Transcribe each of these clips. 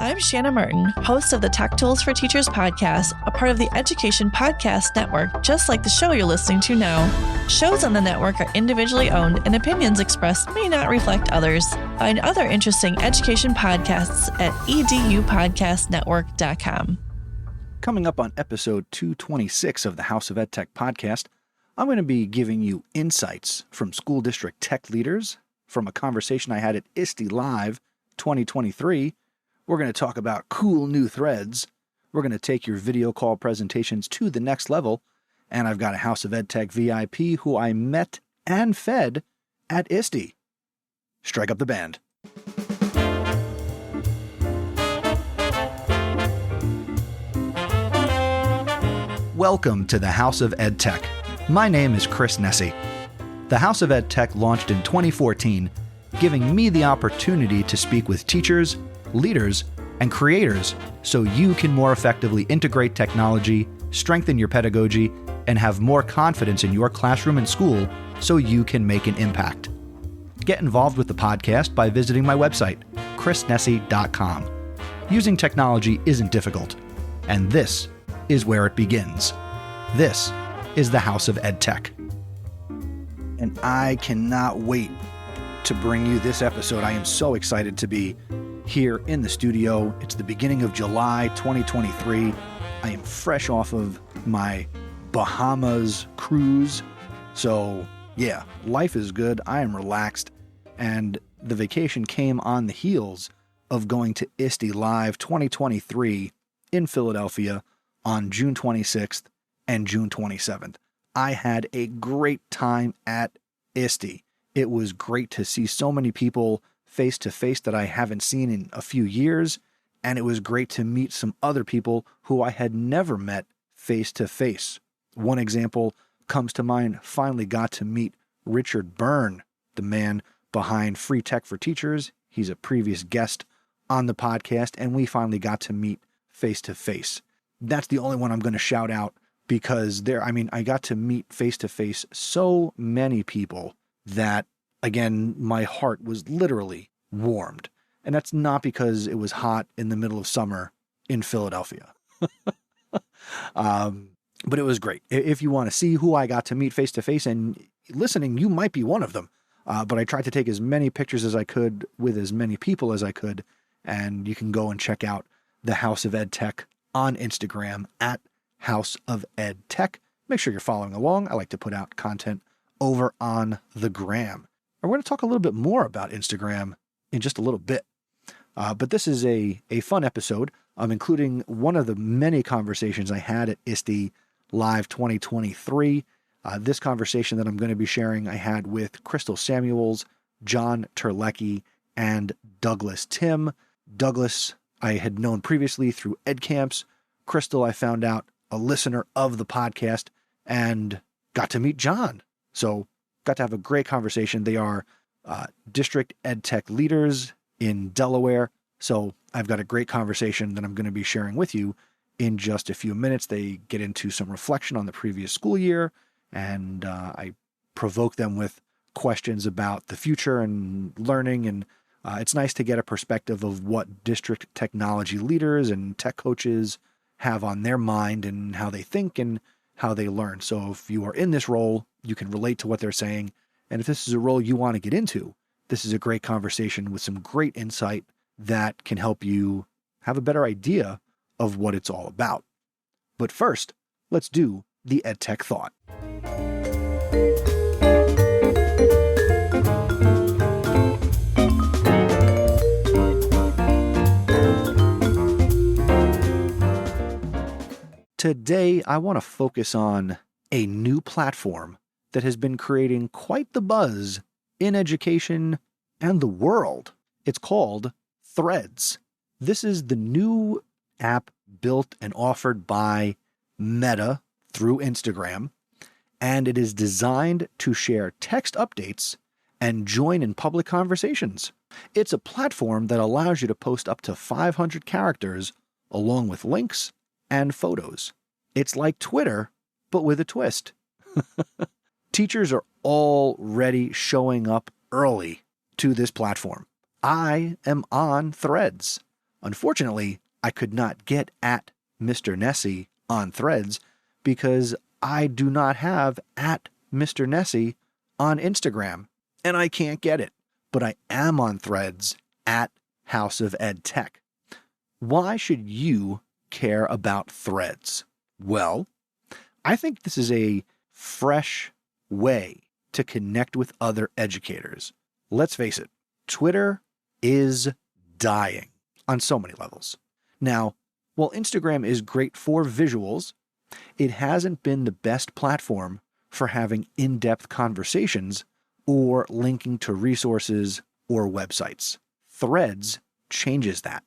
I'm Shanna Martin, host of the Tech Tools for Teachers podcast, a part of the Education Podcast Network, just like the show you're listening to now. Shows on the network are individually owned, and opinions expressed may not reflect others. Find other interesting education podcasts at edupodcastnetwork.com. Coming up on episode 226 of the House of EdTech podcast, I'm going to be giving you insights from school district tech leaders from a conversation I had at ISTE Live 2023. We're going to talk about cool new threads. We're going to take your video call presentations to the next level. And I've got a House of EdTech VIP who I met and fed at ISTE. Strike up the band. Welcome to the House of EdTech. My name is Chris Nesi. The House of EdTech launched in 2014, giving me the opportunity to speak with teachers, leaders, and creators so you can more effectively integrate technology, strengthen your pedagogy, and have more confidence in your classroom and school so you can make an impact. Get involved with the podcast by visiting my website, chrisnesi.com. Using technology isn't difficult, and this is where it begins. This is the House of EdTech. And I cannot wait to bring you this episode. I am so excited to be here in the studio. It's the beginning of July 2023. I am fresh off of my Bahamas cruise. So yeah, life is good. I am relaxed. And the vacation came on the heels of going to ISTE Live 2023 in Philadelphia on June 26th and June 27th. I had a great time at ISTE. It was great to see so many people face to face that I haven't seen in a few years, and it was great to meet some other people who I had never met face to face. One example comes to mind. Finally got to meet Richard Byrne, the man behind Free Tech for Teachers. He's a previous guest on the podcast, and we finally got to meet face to face. That's the only one I'm going to shout out because I got to meet face to face so many people that, again, my heart was literally warmed. And that's not because it was hot in the middle of summer in Philadelphia. But it was great. If you want to see who I got to meet face to face and listening, you might be one of them. But I tried to take as many pictures as I could with as many people as I could. And you can go and check out the House of EdTech on Instagram at House of EdTech. Make sure you're following along. I like to put out content over on the gram. We're going to talk a little bit more about Instagram in just a little bit. But this is a fun episode. I'm including one of the many conversations I had at ISTE Live 2023. This conversation that I'm going to be sharing I had with Crystal Samuels, John Terlecki, and Douglas Timm. Douglas I had known previously through EdCamps. Crystal I found out a listener of the podcast and got to meet John. So got to have a great conversation. They are district EdTech leaders in Delaware. So I've got a great conversation that I'm going to be sharing with you in just a few minutes. They get into some reflection on the previous school year, and I provoke them with questions about the future and learning. And it's nice to get a perspective of what district technology leaders and tech coaches have on their mind and how they think and how they learn. So if you are in this role, you can relate to what they're saying. And if this is a role you want to get into, this is a great conversation with some great insight that can help you have a better idea of what it's all about. But first, let's do the EdTech Thought. Today, I want to focus on a new platform that has been creating quite the buzz in education and the world. It's called Threads. This is the new app built and offered by Meta through Instagram, and it is designed to share text updates and join in public conversations. It's a platform that allows you to post up to 500 characters along with links and photos. It's like Twitter, but with a twist. Teachers are already showing up early to this platform. I am on Threads. Unfortunately, I could not get at Mr. Nessie on Threads because I do not have at Mr. Nessie on Instagram, and I can't get it. But I am on Threads at House of EdTech. Why should you care about Threads? Well, I think this is a fresh way to connect with other educators. Let's face it, Twitter is dying on so many levels. Now, while Instagram is great for visuals, it hasn't been the best platform for having in-depth conversations or linking to resources or websites. Threads changes that.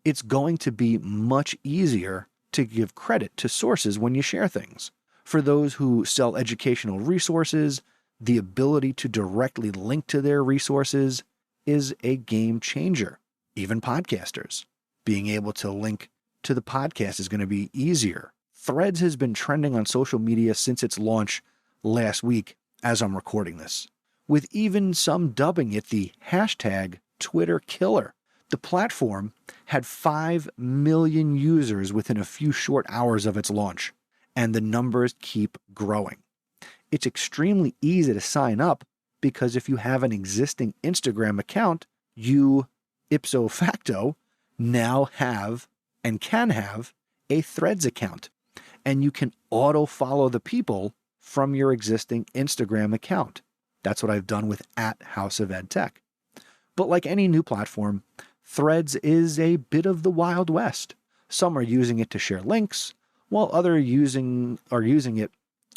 It's going to be much easier to give credit to sources when you share things. For those who sell educational resources, the ability to directly link to their resources is a game changer. Even podcasters, being able to link to the podcast is going to be easier. Threads has been trending on social media since its launch last week as I'm recording this, with even some dubbing it the hashtag Twitter killer. The platform had 5 million users within a few short hours of its launch, and the numbers keep growing. It's extremely easy to sign up because if you have an existing Instagram account, you ipso facto now have and can have a Threads account, and you can auto-follow the people from your existing Instagram account. That's what I've done with at House of EdTech. But like any new platform, Threads is a bit of the Wild West. Some are using it to share links, while others are using it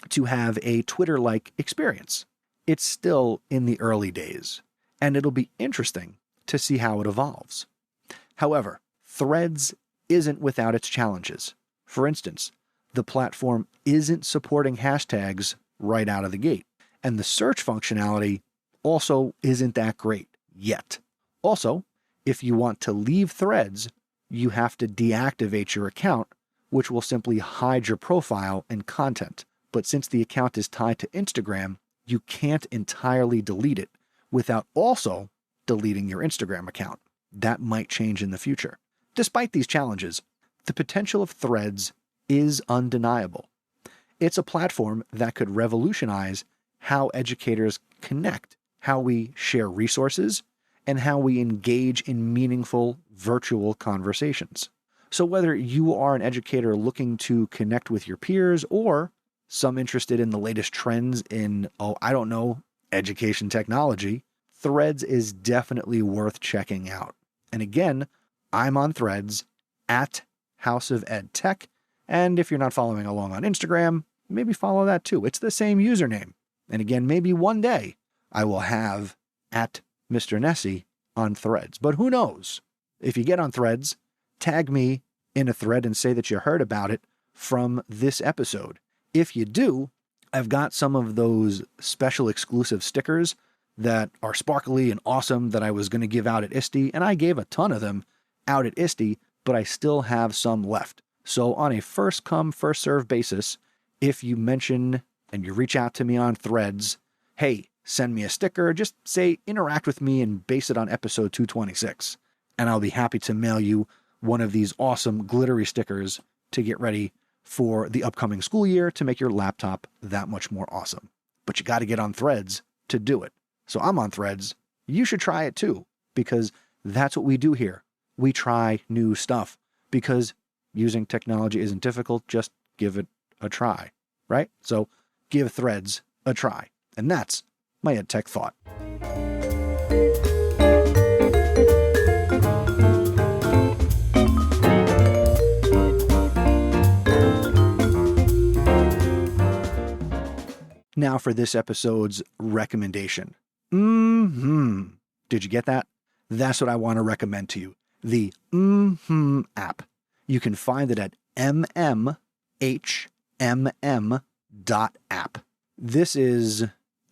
to have a Twitter-like experience. It's still in the early days, and it'll be interesting to see how it evolves. However, Threads isn't without its challenges. For instance, the platform isn't supporting hashtags right out of the gate, and the search functionality also isn't that great yet. Also, if you want to leave Threads, you have to deactivate your account, which will simply hide your profile and content. But since the account is tied to Instagram, you can't entirely delete it without also deleting your Instagram account. That might change in the future. Despite these challenges, the potential of Threads is undeniable. It's a platform that could revolutionize how educators connect, how we share resources, and how we engage in meaningful virtual conversations. So whether you are an educator looking to connect with your peers or some interested in the latest trends in, education technology, Threads is definitely worth checking out. And again, I'm on Threads at House of EdTech. And if you're not following along on Instagram, maybe follow that too. It's the same username. And again, maybe one day I will have at Mr. Nessie on Threads. But who knows? If you get on Threads, tag me in a thread and say that you heard about it from this episode. If you do, I've got some of those special exclusive stickers that are sparkly and awesome that I was going to give out at ISTE, and I gave a ton of them out at ISTE, but I still have some left. So on a first come, first serve basis, if you mention and you reach out to me on Threads, hey, send me a sticker, just say interact with me and base it on episode 226. And I'll be happy to mail you one of these awesome glittery stickers to get ready for the upcoming school year to make your laptop that much more awesome. But you got to get on Threads to do it. So I'm on Threads. You should try it too, because that's what we do here. We try new stuff because using technology isn't difficult. Just give it a try, right? So give Threads a try. And that's my EdTech thought. Now for this episode's recommendation. Did you get that? That's what I want to recommend to you. The app. You can find it at mmhmm.app. This is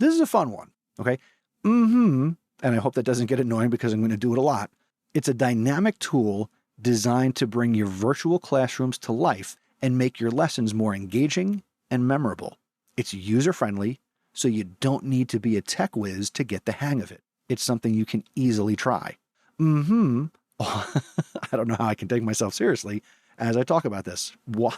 a fun one, okay? And I hope that doesn't get annoying because I'm going to do it a lot. It's a dynamic tool designed to bring your virtual classrooms to life and make your lessons more engaging and memorable. It's user-friendly, so you don't need to be a tech whiz to get the hang of it. It's something you can easily try. I I don't know how I can take myself seriously as I talk about this. Why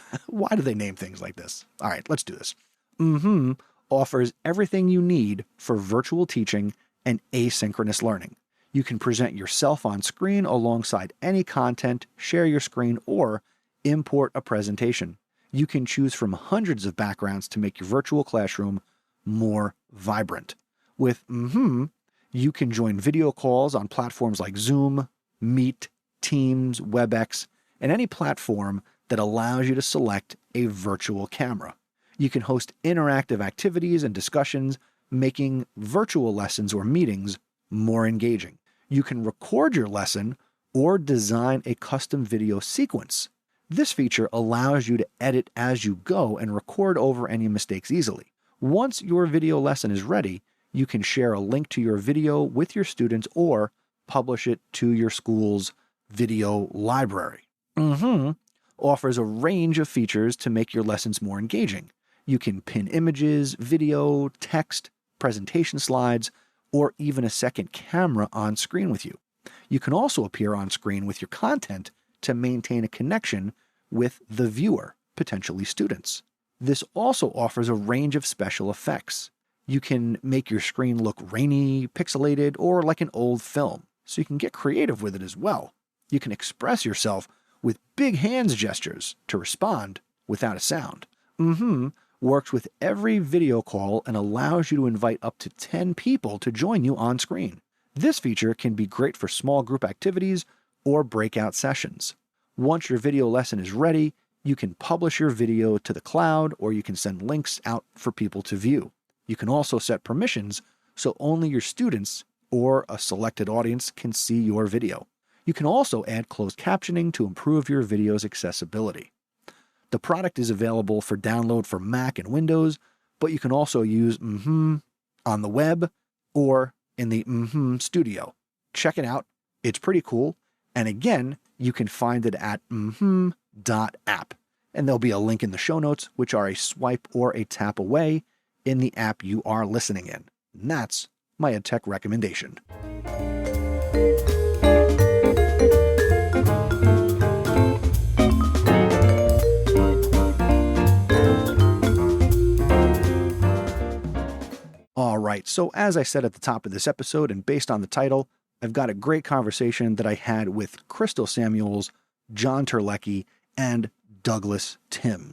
do they name things like this? All right, let's do this. mmhmm offers everything you need for virtual teaching and asynchronous learning. You can present yourself on screen alongside any content, share your screen, or import a presentation. You can choose from hundreds of backgrounds to make your virtual classroom more vibrant. With mmhmm, you can join video calls on platforms like Zoom, Meet, Teams, Webex, and any platform that allows you to select a virtual camera. You can host interactive activities and discussions, making virtual lessons or meetings more engaging. You can record your lesson or design a custom video sequence. This feature allows you to edit as you go and record over any mistakes easily. Once your video lesson is ready, you can share a link to your video with your students or publish it to your school's video library. mmhmm offers a range of features to make your lessons more engaging. You can pin images, video, text, presentation slides, or even a second camera on screen with you. You can also appear on screen with your content to maintain a connection with the viewer, potentially students. This also offers a range of special effects. You can make your screen look rainy, pixelated, or like an old film, so you can get creative with it as well. You can express yourself with big hands gestures to respond without a sound. mmhmm works with every video call and allows you to invite up to 10 people to join you on screen. This feature can be great for small group activities or breakout sessions. Once your video lesson is ready, you can publish your video to the cloud, or you can send links out for people to view. You can also set permissions so only your students or a selected audience can see your video. You can also add closed captioning to improve your video's accessibility. The product is available for download for Mac and Windows, but you can also use mmhmm on the web or in the mmhmm studio. Check it out. It's pretty cool. And again, you can find it at mmhmm.app. And there'll be a link in the show notes, which are a swipe or a tap away in the app you are listening in. And that's my EdTech recommendation. All right, so as I said at the top of this episode, and based on the title, I've got a great conversation that I had with Crystal Samuels, John Terlecki, and Douglas Timm.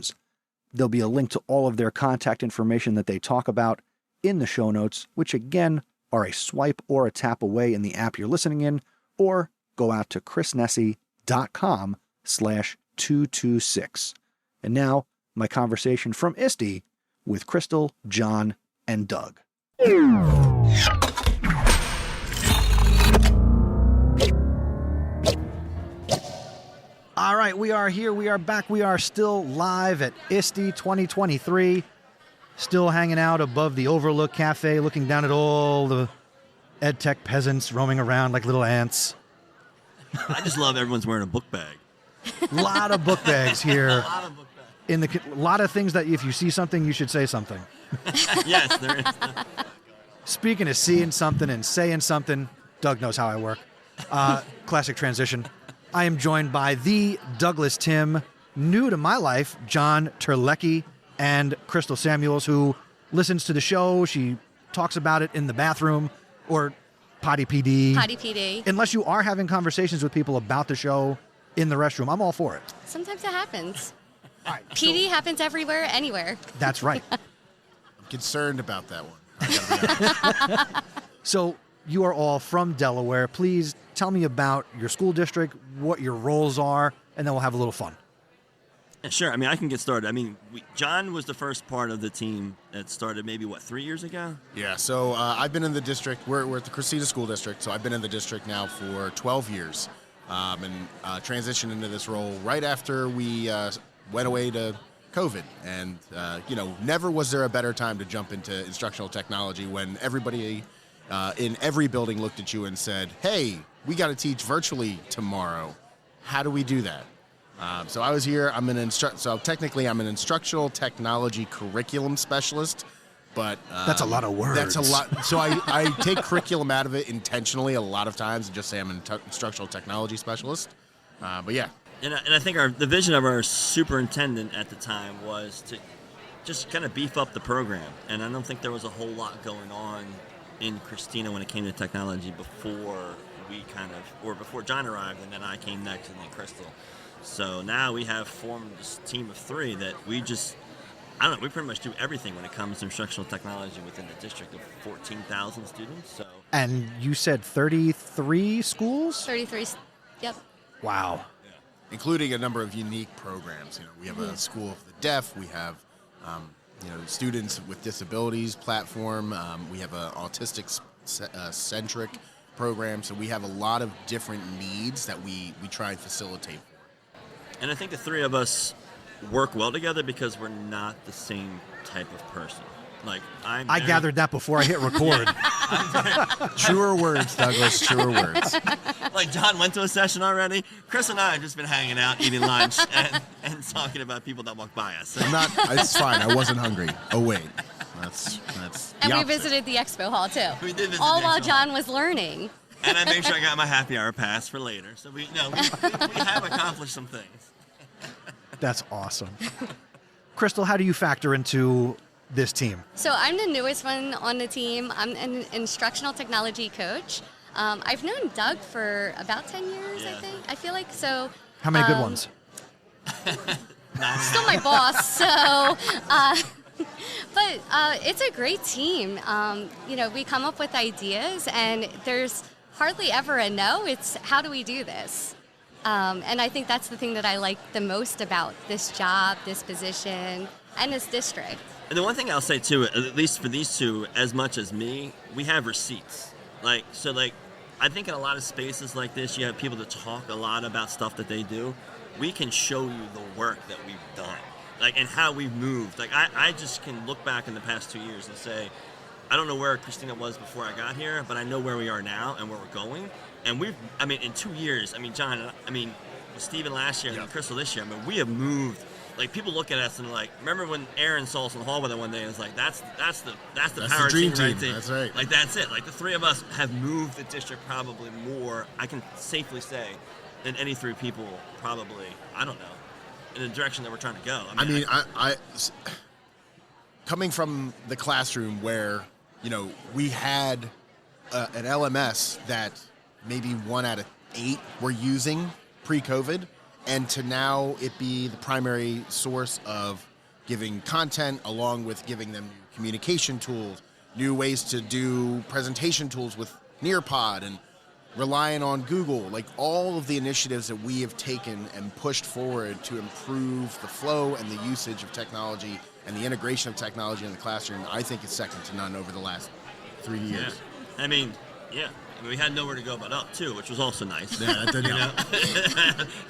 There'll be a link to all of their contact information that they talk about in the show notes, which again are a swipe or a tap away in the app you're listening in, or go out to chrisnessy.com/226. And now, my conversation from ISTE with Crystal, John, and Doug. All right, we are here, we are back, we are still live at ISTE 2023, still hanging out above the Overlook Cafe, looking down at all the EdTech peasants roaming around like little ants. I just love everyone's wearing a book bag. A lot of book bags here. A lot of things that if you see something, you should say something. Yes, there is. Speaking of seeing something and saying something, Doug knows how I work. Classic transition. I am joined by the Douglas Timm, new to my life, John Terlecki, and Crystal Samuels, who listens to the show. She talks about it in the bathroom or potty PD. Potty PD. Unless you are having conversations with people about the show in the restroom, I'm all for it. Sometimes it happens. All right, PD happens everywhere, anywhere. That's right. I'm concerned about that one. So you are all from Delaware. Please tell me about your school district, what your roles are, and then we'll have a little fun. Yeah, sure. I mean, I can get started. I mean, John was the first part of the team that started maybe, 3 years ago? Yeah, so I've been in the district. We're at the Christina School District, so I've been in the district now for 12 years and transitioned into this role right after we went away to COVID. And, never was there a better time to jump into instructional technology when everybody in every building looked at you and said, hey, we got to teach virtually tomorrow. How do we do that? So I was here. So technically I'm an instructional technology curriculum specialist, but that's a lot of words. That's a lot. So I take curriculum out of it intentionally a lot of times and just say I'm an instructional technology specialist. But yeah. And I think the vision of our superintendent at the time was to just kind of beef up the program. And I don't think there was a whole lot going on in Christina when it came to technology before before John arrived, and then I came next, and then Crystal. So now we have formed this team of 3 that we pretty much do everything when it comes to instructional technology within the district of 14,000 students. So. And you said 33 schools? 33, yep. Wow. Yeah. Including a number of unique programs. We have a School of the Deaf. We have, students with disabilities platform. We have an autistic centric program. So we have a lot of different needs that we try and facilitate. And I think the 3 of us work well together because we're not the same type of person. Like I gathered that before I hit record. Truer words, Douglas. Truer words. Like John went to a session already. Chris and I have just been hanging out, eating lunch, and talking about people that walk by us. It's fine. I wasn't hungry. Oh wait, that's. And we opposite. visited the expo hall too. We did visit all the while expo John was learning. And I made sure I got my happy hour pass for later. So we have accomplished some things. That's awesome. Crystal, how do you factor into this team? So I'm the newest one on the team. I'm an instructional technology coach. I've known Doug for about 10 years, I think. I feel like so. How many good ones? Still my boss, so. But it's a great team. We come up with ideas, and there's hardly ever a no. It's how do we do this? And I think that's the thing that I like the most about this job, this position, and this district. And the one thing I'll say too, at least for these 2, as much as me, we have receipts. I think in a lot of spaces like this, you have people that talk a lot about stuff that they do. We can show you the work that we've done, and how we've moved. I just can look back in the past 2 years and say, I don't know where Christina was before I got here, but I know where we are now and where we're going. And in 2 years, John, Stephen last year and Crystal this year, we have moved. People look at us and remember when Aaron saw us in the hallway that one day and was like, that's the power dream team right team. there. That's right. That's it. The 3 of us have moved the district probably more, I can safely say, than any 3 people probably, I don't know, in the direction that we're trying to go. I coming from the classroom where, we had an LMS that maybe 1 out of 8 were using pre-COVID, and to now it be the primary source of giving content along with giving them new communication tools, new ways to do presentation tools with Nearpod, and relying on Google, all of the initiatives that we have taken and pushed forward to improve the flow and the usage of technology and the integration of technology in the classroom, I think is second to none over the last 3 years. Yeah. We had nowhere to go but up, too, which was also nice. Yeah, that did help.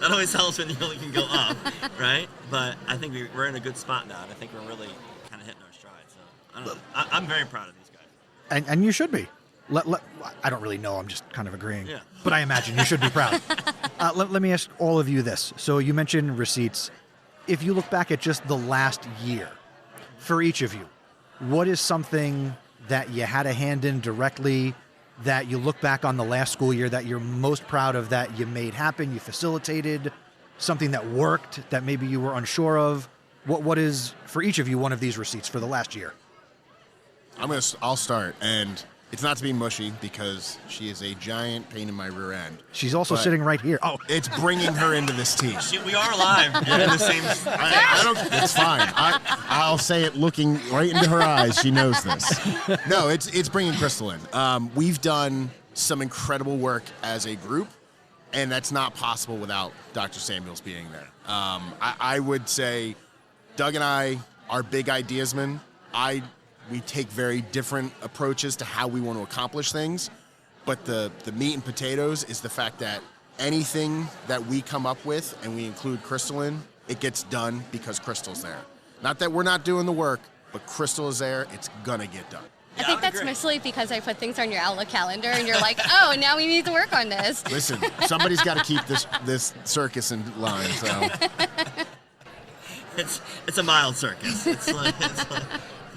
That always helps when you only can go up, right? But I think we're in a good spot now, and I think we're really kind of hitting our stride. So, I don't know. I'm very proud of these guys. And you should be. I don't really know. I'm just kind of agreeing. Yeah. But I imagine you should be proud. Let me ask all of you this. So you mentioned receipts. If you look back at just the last year, for each of you, what is something that you had a hand in directly that you look back on the last school year that you're most proud of, that you made happen, you facilitated, something that worked that maybe you were unsure of? What is, for each of you, one of these receipts for the last year? I'll start, and it's not to be mushy because she is a giant pain in my rear end. She's also sitting right here. Oh, it's bringing her into this team. We are live. We're in the same. I don't. It's fine. I'll say it looking right into her eyes. She knows this. No, it's bringing Crystal in. We've done some incredible work as a group, and that's not possible without Dr. Samuels being there. I would say Doug and I are big ideasmen. We take very different approaches to how we want to accomplish things, but the meat and potatoes is the fact that anything that we come up with and we include Crystal in, it gets done because Crystal's there. Not that we're not doing the work, but Crystal is there, it's gonna get done. I think that's mostly because I put things on your Outlook calendar and you're like, oh, now we need to work on this. Listen, somebody's got to keep this circus in line, so. It's a mild circus.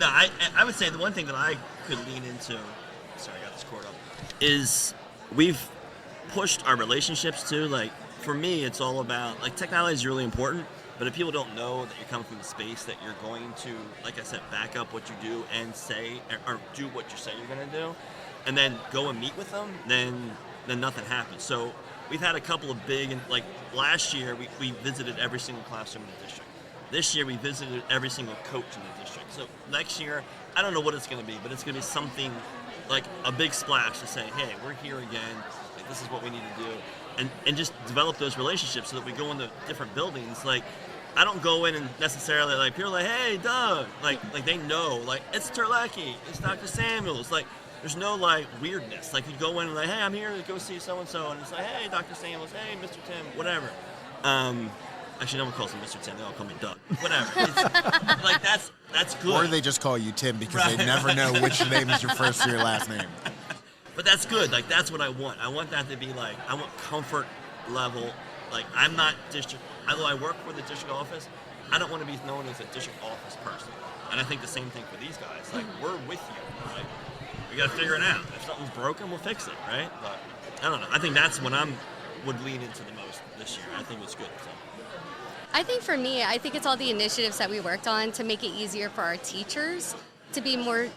No, I would say the one thing that I could lean into, sorry, I got this cord up, is we've pushed our relationships too. for me, it's all about, like, technology is really important, but if people don't know that you're coming from the space that you're going to, like I said, back up what you do and say, or do what you say you're going to do, and then go and meet with them, then nothing happens. So we've had a couple of big, like last year, we visited every single classroom in the district. This year, we visited every single coach in the district. So next year, I don't know what it's going to be, but it's going to be something like a big splash to say, hey, we're here again. Like, this is what we need to do. And just develop those relationships so that we go into different buildings. Like, I don't go in and necessarily, like, people are like, hey, Doug. Like they know, like, it's Terlecki, it's Dr. Samuels. Like, there's no, like, weirdness. Like, you go in and, like, hey, I'm here to go see so-and-so. And it's like, hey, Dr. Samuels, hey, Mr. Timm, whatever. Actually, no one calls him Mr. Timm. They all call me Doug. Whatever. It's, like, that's good. Or they just call you Tim because they never know which name is your first or your last name. But that's good. Like, that's what I want. I want that to be, like, I want comfort level. Like, I'm not district, although I work for the district office, I don't want to be known as a district office person. And I think the same thing for these guys. Like, we're with you, right? We got to figure it out. If something's broken, we'll fix it, right? But I don't know. I think that's what would lean into the most this year. I think it's good. So. I think for me, I think it's all the initiatives that we worked on to make it easier for our teachers to be more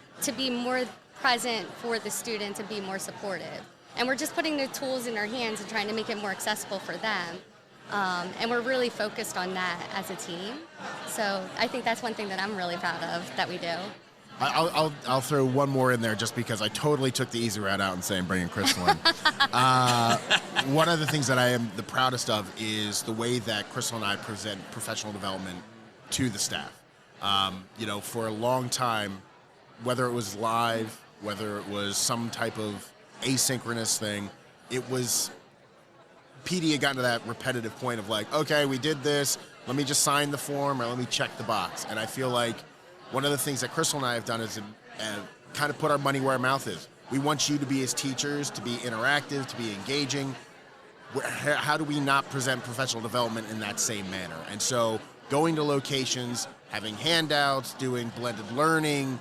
present for the students and be more supportive. And we're just putting the tools in their hands and trying to make it more accessible for them. And we're really focused on that as a team. So I think that's one thing that I'm really proud of that we do. I'll throw one more in there just because I totally took the easy route out and saying bringing Crystal in. One of the things that I am the proudest of is the way that Crystal and I present professional development to the staff. For a long time, whether it was live, whether it was some type of asynchronous thing, it was PD had gotten to that repetitive point of like, okay, we did this, let me just sign the form or let me check the box. And I feel like one of the things that Crystal and I have done is kind of put our money where our mouth is. We want you to be, as teachers, to be interactive, to be engaging. How do we not present professional development in that same manner? And so going to locations, having handouts, doing blended learning,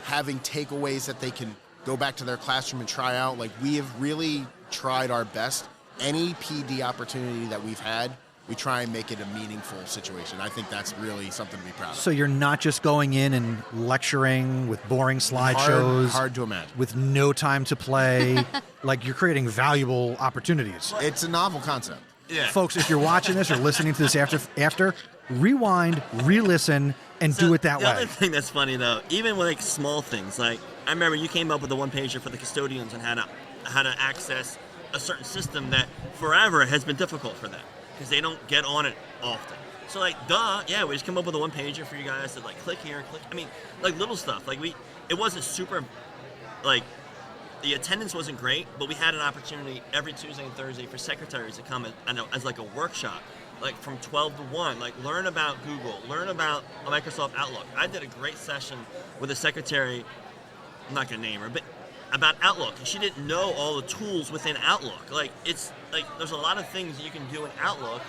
having takeaways that they can go back to their classroom and try out. Like, we have really tried our best. Any PD opportunity that we've had, we try and make it a meaningful situation. I think that's really something to be proud of. So you're not just going in and lecturing with boring slideshows. Hard to imagine. With no time to play. Like, you're creating valuable opportunities. It's a novel concept. Yeah. Folks, if you're watching this or listening to this after rewind, re-listen, and do it that way. The other thing that's funny, though, even with, like, small things, like, I remember you came up with a one-pager for the custodians and how to access a certain system that forever has been difficult for them because they don't get on it often. So, like, we just come up with a one-pager for you guys to, like, click here, click. I mean, like, little stuff. Like, it wasn't super, like, the attendance wasn't great, but we had an opportunity every Tuesday and Thursday for secretaries to come as like a workshop, like from 12 to 1, like learn about Google, learn about Microsoft Outlook. I did a great session with a secretary, I'm not going to name her, but about Outlook. And she didn't know all the tools within Outlook. Like, it's like there's a lot of things that you can do in Outlook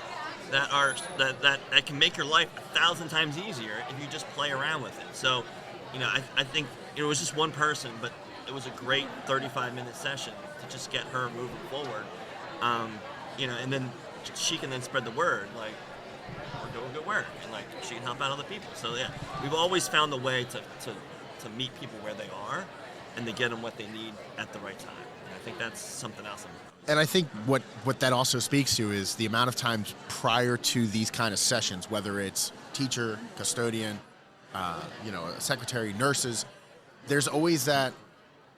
that can make your life 1,000 times easier if you just play around with it. So, I think it was just one person, but it was a great 35-minute session to just get her moving forward. And then she can then spread the word, like, we're doing good work, and, like, she can help out other people. So, yeah, we've always found a way to meet people where they are and to get them what they need at the right time. And I think that's something else. And I think what that also speaks to is the amount of times prior to these kind of sessions, whether it's teacher, custodian, secretary, nurses, there's always that,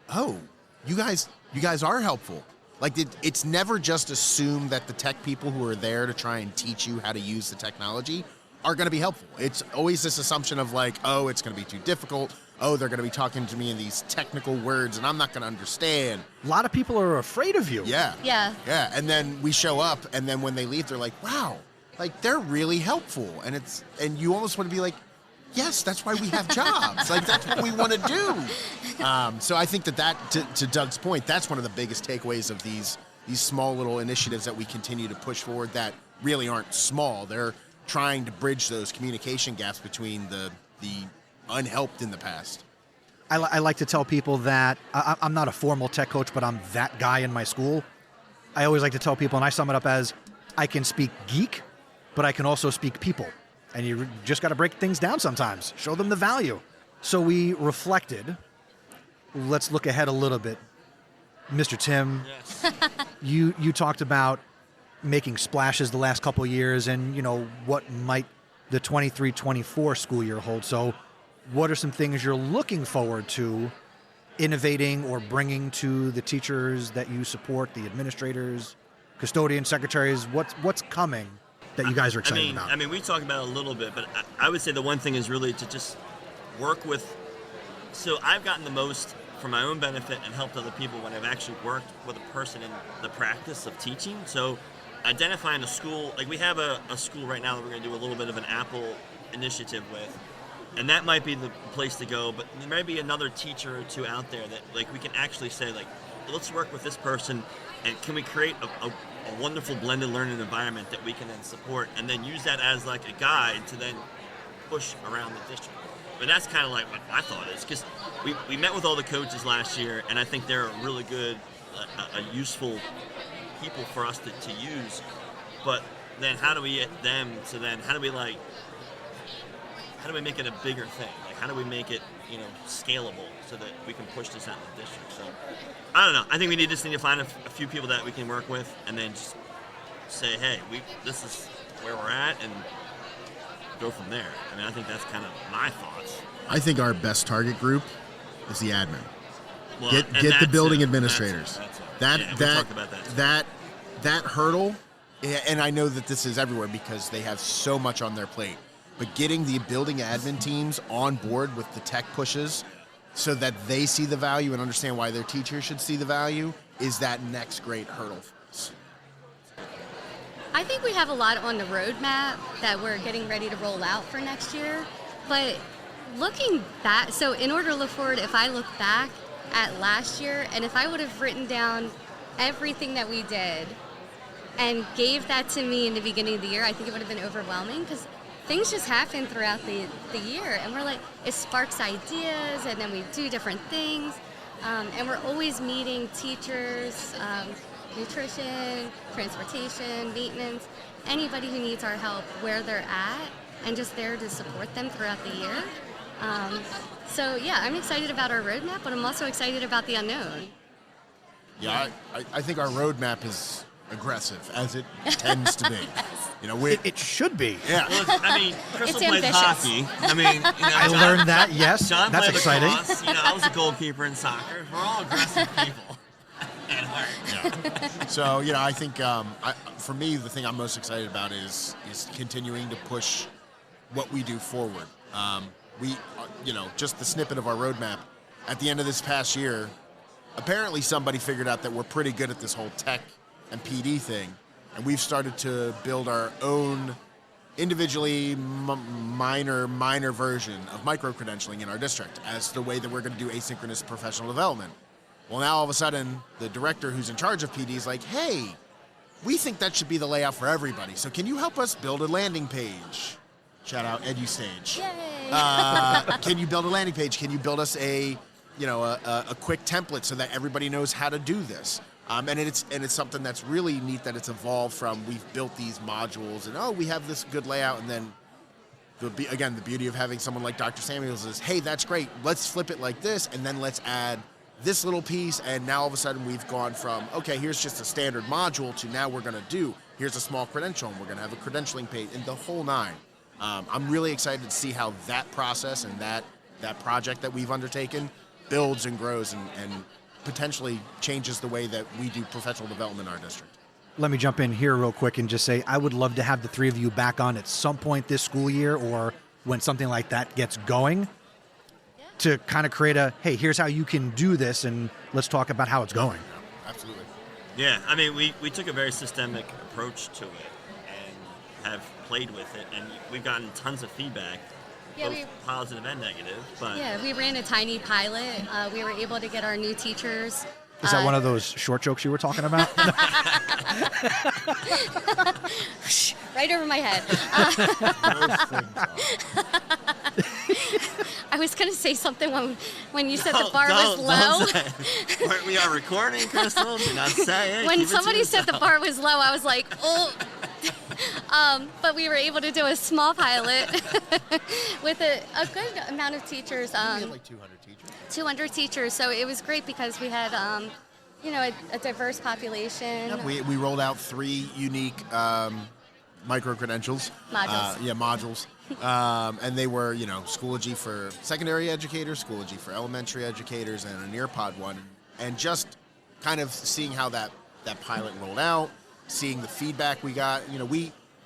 oh, you guys are helpful. Like, it's never just assumed that the tech people who are there to try and teach you how to use the technology are going to be helpful. It's always this assumption of like, oh, it's going to be too difficult. Oh, they're going to be talking to me in these technical words and I'm not going to understand. A lot of people are afraid of you. Yeah. Yeah. Yeah. And then we show up, and then when they leave, they're like, wow, like, they're really helpful. And you almost want to be like, yes, that's why we have jobs. Like, that's what we want to do. So I think that to Doug's point, that's one of the biggest takeaways of these small little initiatives that we continue to push forward that really aren't small. They're trying to bridge those communication gaps between the unhelped in the past. I like to tell people that I'm not a formal tech coach, but I'm that guy in my school. I always like to tell people, and I sum it up as, I can speak geek, but I can also speak people. And you just got to break things down sometimes, show them the value. So we reflected. Let's look ahead a little bit. Mr. Timm, Yes. you talked about making splashes the last couple of years and, what might the 23-24 school year hold. So what are some things you're looking forward to innovating or bringing to the teachers that you support, the administrators, custodians, secretaries? What's coming that you guys are excited about? I mean, we talked about it a little bit, but I would say the one thing is really to just work with. So I've gotten the most for my own benefit and helped other people when I've actually worked with a person in the practice of teaching. So identifying a school, like we have a school right now that we're going to do a little bit of an Apple initiative with, and that might be the place to go, but there may be another teacher or two out there that like we can actually say like, let's work with this person and can we create a wonderful blended learning environment that we can then support and then use that as like a guide to then push around the district. But that's kind of like what my thought is, because we met with all the coaches last year, and I think they're a really good, a useful people for us to use. But then how do we get them to then, how do we make it a bigger thing? Like how do we make it, scalable so that we can push this out in the district? So I don't know. I think we just need to find a few people that we can work with and then just say, hey, this is where we're at, and go from there. I mean, I think that's kind of my thoughts. I think our best target group is the admin. Well, Get the building it. administrators. That's it. We talked about that too. That hurdle, and I know that this is everywhere because they have so much on their plate, but getting the building admin teams on board with the tech pushes so that they see the value and understand why their teachers should see the value is that next great hurdle for us. I think we have a lot on the roadmap that we're getting ready to roll out for next year. But looking back, so in order to look forward, if I look back at last year, and if I would have written down everything that we did and gave that to me in the beginning of the year, I think it would have been overwhelming because things just happen throughout the year. And we're like, it sparks ideas, and then we do different things. And we're always meeting teachers, nutrition, transportation, maintenance, anybody who needs our help where they're at, and just there to support them throughout the year. So yeah, I'm excited about our roadmap, but I'm also excited about the unknown. Yeah, I think our roadmap is aggressive, as it tends to be. It should be. Yeah. Well, I mean, Crystal It's plays ambitious. hockey. I mean, I learned that, yes. John That's played exciting. lacrosse. I was a goalkeeper in soccer. We're all aggressive people at heart. Yeah. So, I think for me, the thing I'm most excited about is continuing to push what we do forward. Just the snippet of our roadmap. At the end of this past year, apparently somebody figured out that we're pretty good at this whole tech and PD thing, and we've started to build our own individually minor version of micro-credentialing in our district as the way that we're going to do asynchronous professional development. Well, now all of a sudden, the director who's in charge of PD is like, hey, we think that should be the layout for everybody, so can you help us build a landing page? Shout out EduStage. Yay! Can you build a landing page? Can you build us a quick template so that everybody knows how to do this? And it's something that's really neat that it's evolved from. We've built these modules and we have this good layout, and then the beauty of having someone like Dr. Samuels is, hey, that's great. Let's flip it like this, and then let's add this little piece. And now all of a sudden we've gone from, okay, here's just a standard module to now we're going to do, here's a small credential, and we're going to have a credentialing page, and the whole nine. I'm really excited to see how that process and that project that we've undertaken builds and grows and potentially changes the way that we do professional development in our district. Let me jump in here real quick and just say I would love to have the three of you back on at some point this school year or when something like that gets going to kind of create hey, here's how you can do this, and let's talk about how it's going. Absolutely. Yeah, I mean, we took a very systemic approach to it and have played with it, and we've gotten tons of feedback, both positive and negative. But Yeah, we ran a tiny pilot. We were able to get our new teachers. Is that one of those short jokes you were talking about? Right over my head. I was going to say something when you said the bar was low. We are recording, Crystal. Do not say it. When somebody said the bar was low, I was like, oh. But we were able to do a small pilot with a good amount of teachers. We had like 200 teachers. 200 teachers, so it was great because we had, a diverse population. Yep, we rolled out 3 unique micro-credentials. Modules. Modules. And they were, Schoology for secondary educators, Schoology for elementary educators, and a Nearpod one. And just kind of seeing how that pilot rolled out, seeing the feedback we got,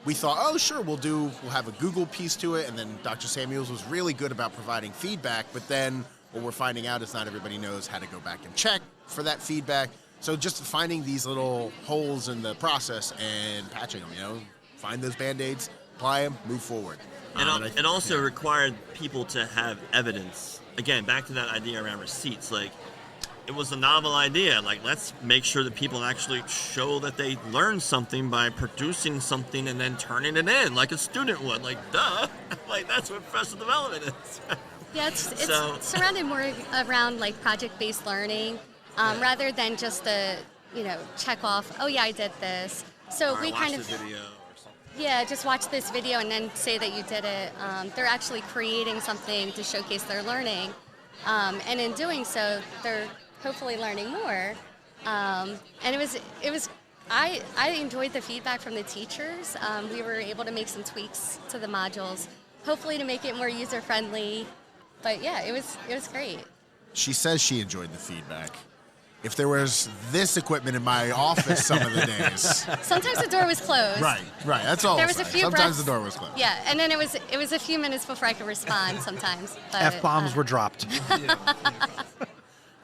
we thought, oh, sure, we'll have a Google piece to it. And then Dr. Samuels was really good about providing feedback. But then what we're finding out is not everybody knows how to go back and check for that feedback. So just finding these little holes in the process and patching them, find those Band-Aids, apply them, move forward. It also required people to have evidence. Again, back to that idea around receipts. Like, it was a novel idea. Like, let's make sure that people actually show that they learned something by producing something and then turning it in, like a student would. Like, duh. Like, that's what professional development is. Yeah, it's surrounded more around, like, project-based learning, rather than just a, check off, oh, yeah, I did this. So or we kind of... video or something. Yeah, just watch this video and then say that you did it. They're actually creating something to showcase their learning. And in doing so, they're hopefully learning more. And I enjoyed the feedback from the teachers. We were able to make some tweaks to the modules, hopefully to make it more user-friendly. But yeah, it was great. She says she enjoyed the feedback. If there was this equipment in my office some of the days. Sometimes the door was closed. Right. That's all. There was a few Sometimes breaths. the door was closed. Yeah, and then it was a few minutes before I could respond sometimes. But, F-bombs were dropped.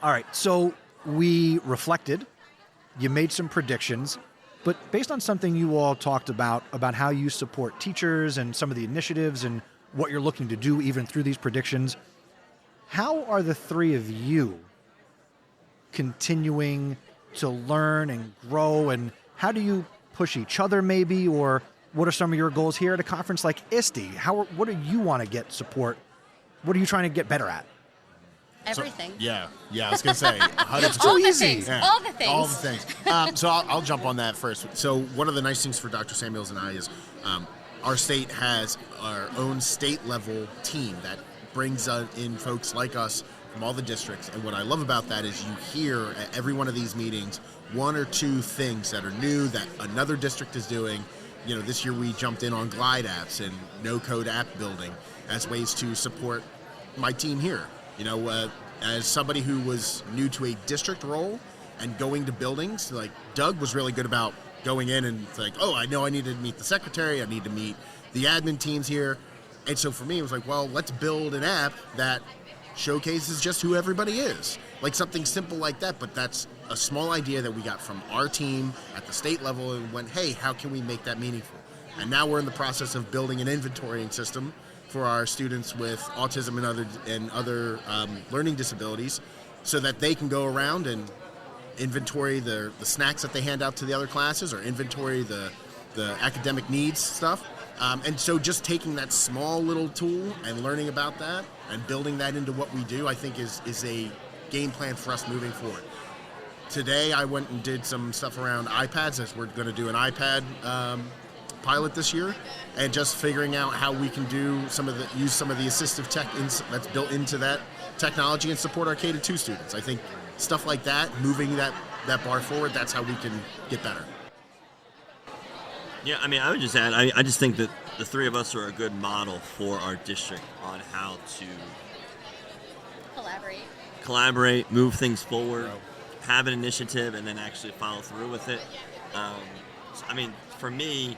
All right, so we reflected. You made some predictions. But based on something you all talked about how you support teachers and some of the initiatives and what you're looking to do even through these predictions, how are the 3 of you continuing to learn and grow, and how do you push each other maybe, or what are some of your goals here at a conference like ISTE? What do you want to get support? What are you trying to get better at? Everything. So, yeah, I was going to say. It's too easy. All the things. All the things. So I'll jump on that first. So one of the nice things for Dr. Samuels and I is our state has our own state-level team that brings in folks like us from all the districts. And what I love about that is you hear at every one of these meetings 1 or 2 things that are new that another district is doing. This year we jumped in on Glide apps and no-code app building as ways to support my team here. As somebody who was new to a district role and going to buildings, like Doug was really good about going in and like, oh, I know I need to meet the secretary, I need to meet the admin teams here. And so for me, it was like, well, let's build an app that showcases just who everybody is. Like something simple like that, but that's a small idea that we got from our team at the state level and went, hey, how can we make that meaningful? And now we're in the process of building an inventorying system for our students with autism and other learning disabilities so that they can go around and inventory the snacks that they hand out to the other classes or inventory the academic needs stuff. And so just taking that small little tool and learning about that and building that into what we do, I think is a game plan for us moving forward. Today I went and did some stuff around iPads, as we're going to do an iPad pilot this year, and just figuring out how we can use some of the assistive tech that's built into that technology and support our K-2 students. I think stuff like that, moving that bar forward, that's how we can get better. Yeah, I would just add, I just think that the 3 of us are a good model for our district on how to collaborate, move things forward, have an initiative, and then actually follow through with it. For me,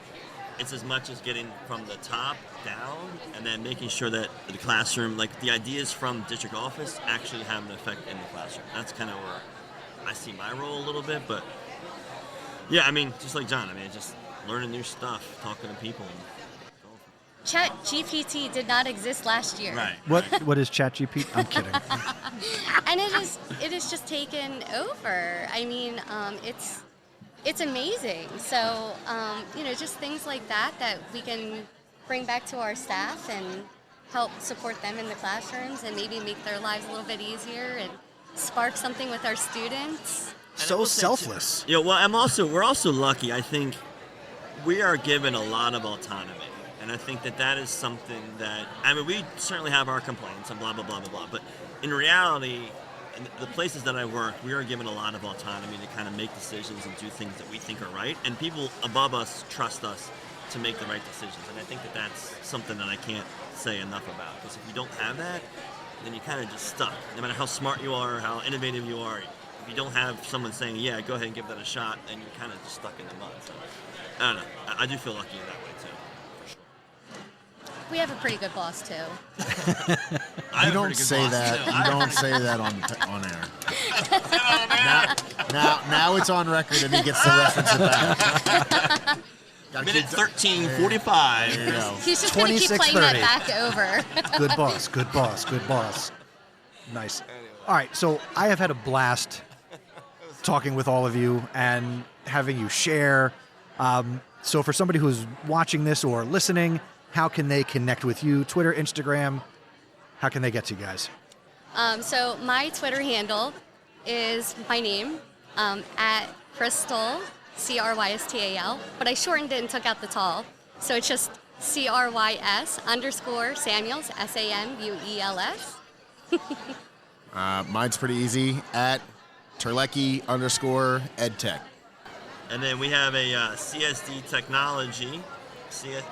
it's as much as getting from the top down and then making sure that the classroom, like the ideas from district office, actually have an effect in the classroom. That's kind of where I see my role a little bit. But yeah, just like John, just learning new stuff, talking to people. ChatGPT did not exist last year. Right. What is ChatGPT? I'm kidding. And it is just taken over. It's amazing. So, just things like that we can bring back to our staff and help support them in the classrooms and maybe make their lives a little bit easier and spark something with our students. So selfless. Yeah, we're also lucky, I think. we are given a lot of autonomy. And I think that is something that, I mean, we certainly have our complaints and blah, blah, blah, blah, blah. But in reality, in the places that I work, we are given a lot of autonomy to kind of make decisions and do things that we think are right. And people above us trust us to make the right decisions. And I think that's something that I can't say enough about. Because if you don't have that, then you're kind of just stuck. No matter how smart you are, how innovative you are, if you don't have someone saying, yeah, go ahead and give that a shot, then you're kind of just stuck in the mud. So, I don't know. I do feel lucky in that way, too. We have a pretty good boss, too. You don't say that. You don't say that on air. Now it's on record, and he gets to reference it back. Minute 13:45. There you go. He's just going to keep playing that back over. Good boss, good boss, good boss. Nice. All right, so I have had a blast talking with all of you and having you share. So for somebody who's watching this or listening, how can they connect with you? Twitter, Instagram, how can they get to you guys? So my Twitter handle is my name, at Crystal, Crystal, but I shortened it and took out the tall. So it's just Crys_Samuels, Samuels. Mine's pretty easy, at Terlecki_EdTech. And then we have a CSD Technology,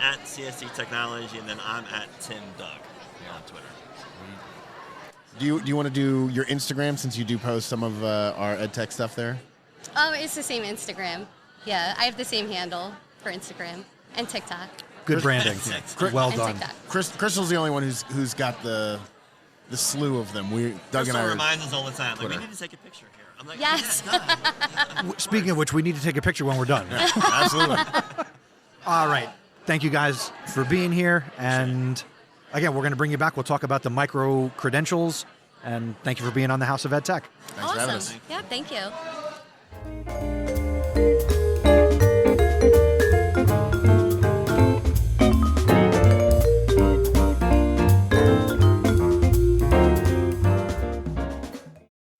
at CSD Technology, and then I'm at Tim Doug on Twitter. Do you want to do your Instagram, since you do post some of our EdTech stuff there? It's the same Instagram. Yeah, I have the same handle for Instagram and TikTok. Good branding. Well done. Crystal's the only one who's got the slew of them. Doug and I reminds us all the time, like, we need to take a picture here. I'm like, yes. Yeah, Speaking of which, we need to take a picture when we're done. Absolutely. All right. Thank you guys for being here. And again, we're going to bring you back. We'll talk about the micro credentials. And thank you for being on the House of EdTech. Thanks for having us. Awesome. Yeah, thank you.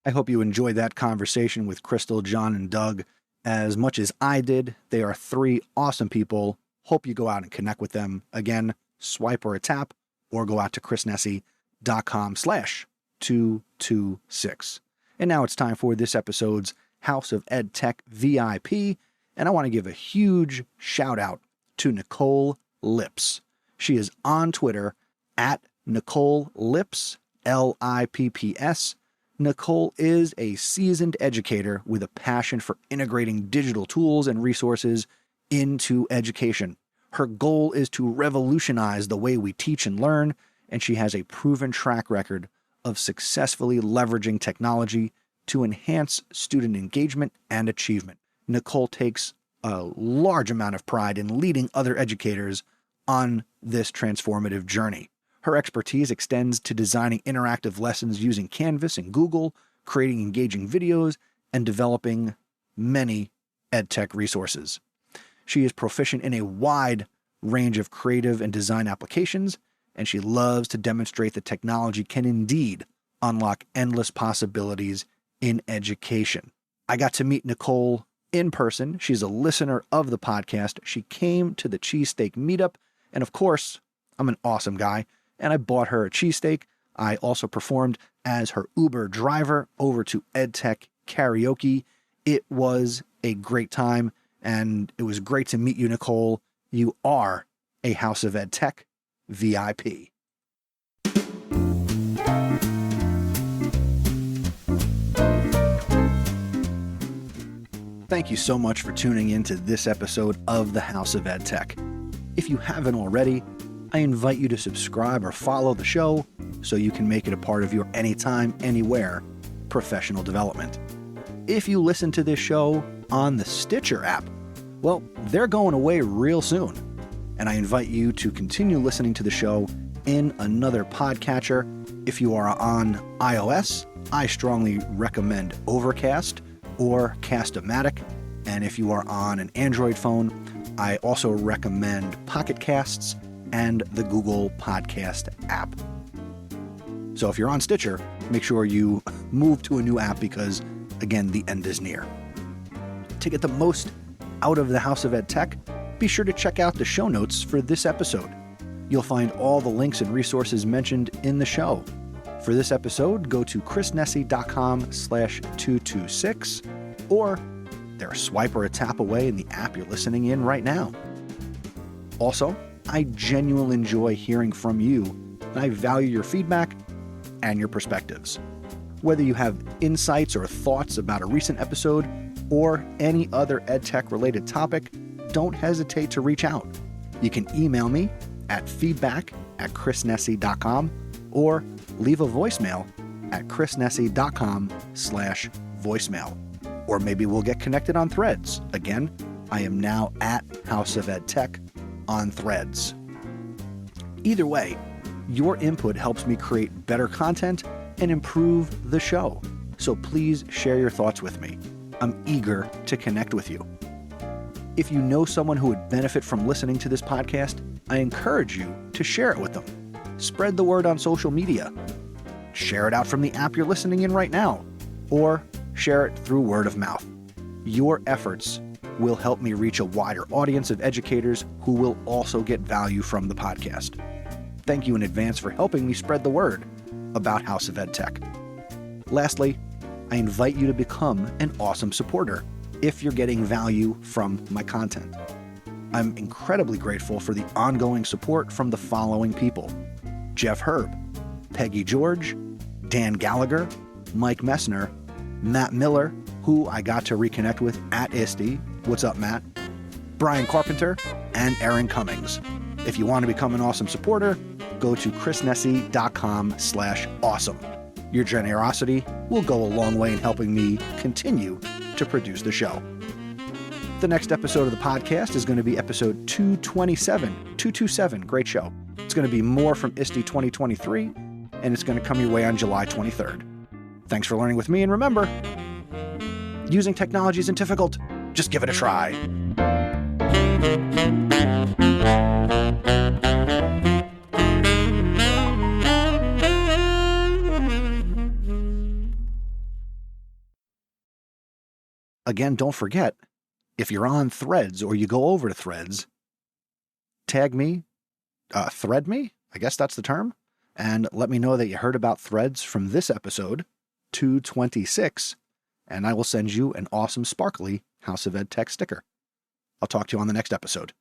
I hope you enjoyed that conversation with Crystal, John, and Doug as much as I did. They are three awesome people. Hope you go out and connect with them. Again, swipe or a tap, or go out to chrisnessy.com/226. And now it's time for this episode's House of EdTech VIP. And I want to give a huge shout out to Nicole Lips. She is on Twitter at Nicole Lips, Lipps. Nicole is a seasoned educator with a passion for integrating digital tools and resources into education. Her goal is to revolutionize the way we teach and learn, and she has a proven track record of successfully leveraging technology to enhance student engagement and achievement. Nicole takes a large amount of pride in leading other educators on this transformative journey. Her expertise extends to designing interactive lessons using Canvas and Google, creating engaging videos, and developing many EdTech resources. She is proficient in a wide range of creative and design applications, and she loves to demonstrate that technology can indeed unlock endless possibilities in education. I got to meet Nicole in person. She's a listener of the podcast. She came to the cheesesteak meetup, and of course, I'm an awesome guy, and I bought her a cheesesteak. I also performed as her Uber driver over to EdTech Karaoke. It was a great time, and it was great to meet you, Nicole. You are a House of EdTech VIP. Thank you so much for tuning in to this episode of the House of EdTech. If you haven't already, I invite you to subscribe or follow the show so you can make it a part of your anytime, anywhere professional development. If you listen to this show on the Stitcher app, well, they're going away real soon. And I invite you to continue listening to the show in another podcatcher. If you are on iOS, I strongly recommend Overcast or Cast-O-Matic. And if you are on an Android phone, I also recommend Pocket Casts and the Google Podcast app. So if you're on Stitcher, make sure you move to a new app because, again, the end is near. To get the most out of the House of EdTech, Be sure to check out the show notes for this episode. You'll find all the links and resources mentioned in the show. For this episode, go to chrisnessy.com/226, or they're a swipe or a tap away in the app you're listening in right now. Also, I genuinely enjoy hearing from you, and I value your feedback and your perspectives. Whether you have insights or thoughts about a recent episode or any other EdTech related topic, don't hesitate to reach out. You can email me at feedback@chrisnessy.com or leave a voicemail at chrisnessy.com/voicemail. Or maybe we'll get connected on Threads. Again, I am now at House of EdTech on Threads. Either way, your input helps me create better content and improve the show. So please share your thoughts with me. I'm eager to connect with you. If you know someone who would benefit from listening to this podcast, I encourage you to share it with them. Spread the word on social media. Share it out from the app you're listening in right now, or share it through word of mouth. Your efforts will help me reach a wider audience of educators who will also get value from the podcast. Thank you in advance for helping me spread the word about House of EdTech. Lastly, I invite you to become an awesome supporter if you're getting value from my content. I'm incredibly grateful for the ongoing support from the following people: Jeff Herb, Peggy George, Dan Gallagher, Mike Messner, Matt Miller, who I got to reconnect with at ISTE. What's up, Matt? Brian Carpenter, and Aaron Cummings. If you want to become an awesome supporter, go to chrisnessy.com/awesome. Your generosity will go a long way in helping me continue to produce the show. The next episode of the podcast is going to be episode 227. Great show. It's going to be more from ISTE 2023, and it's going to come your way on July 23rd. Thanks for learning with me, and remember, using technology isn't difficult. Just give it a try. Again, don't forget, if you're on Threads or you go over to Threads, tag me, thread me, I guess that's the term, and let me know that you heard about Threads from this episode, 226, and I will send you an awesome, sparkly House of EdTech sticker. I'll talk to you on the next episode.